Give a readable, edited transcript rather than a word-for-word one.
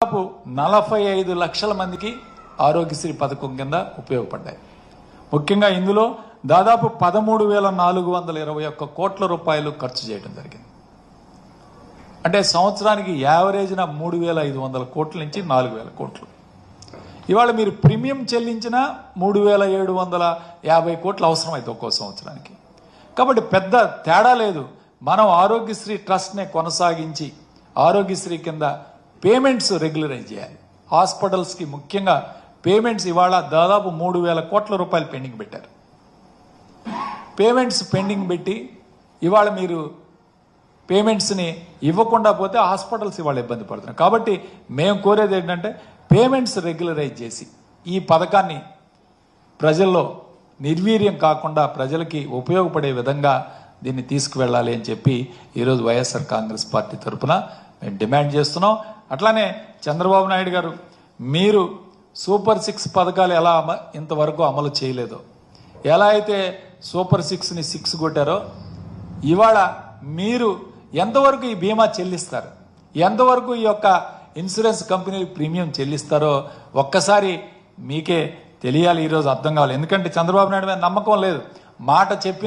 దాదాపు 45 లక్షల మందికి ఆరోగ్యశ్రీ పథకం కింద ఉపయోగపడ్డాయి. ముఖ్యంగా ఇందులో దాదాపు 13,421 కోట్ల రూపాయలు ఖర్చు చేయడం జరిగింది. అంటే సంవత్సరానికి యావరేజ్న 3,500 కోట్ల నుంచి 4,000 కోట్లు. ఇవాళ మీరు ప్రీమియం చెల్లించిన 3,750 కోట్లు అవసరమైతే ఒక్కో సంవత్సరానికి. కాబట్టి పెద్ద తేడా లేదు. మనం ఆరోగ్యశ్రీ ట్రస్ట్నే కొనసాగించి ఆరోగ్యశ్రీ కింద పేమెంట్స్ రెగ్యులరైజ్ చేయాలి. హాస్పిటల్స్కి ముఖ్యంగా పేమెంట్స్ ఇవాళ దాదాపు 3,000 కోట్ల రూపాయలు పెండింగ్ పెట్టారు. పేమెంట్స్ పెండింగ్ పెట్టి ఇవాళ మీరు పేమెంట్స్ని ఇవ్వకుండా పోతే హాస్పిటల్స్ ఇవాళ ఇబ్బంది పడుతున్నాయి. కాబట్టి మేము కోరేది ఏంటంటే పేమెంట్స్ రెగ్యులరైజ్ చేసి ఈ పథకాన్ని ప్రజల్లో నిర్వీర్యం కాకుండా ప్రజలకి ఉపయోగపడే విధంగా దీన్ని తీసుకువెళ్ళాలి అని చెప్పి ఈరోజు వైఎస్ఆర్ కాంగ్రెస్ పార్టీ తరఫున మేము డిమాండ్ చేస్తున్నాం. అట్లానే చంద్రబాబు నాయుడు గారు, మీరు సూపర్ 6 పథకాలు ఎలా ఇంతవరకు అమలు చేయలేదో, ఎలా అయితే సూపర్ 6ని 6 కొట్టారో, ఇవాళ మీరు ఎంతవరకు ఈ బీమా చెల్లిస్తారు, ఎంతవరకు ఈ యొక్క ఇన్సూరెన్స్ కంపెనీలు ప్రీమియం చెల్లిస్తారో ఒక్కసారి మీకే తెలియాలి. ఈరోజు అర్థం కావాలి. ఎందుకంటే చంద్రబాబు నాయుడు మీద నమ్మకం లేదు. మాట చెప్పి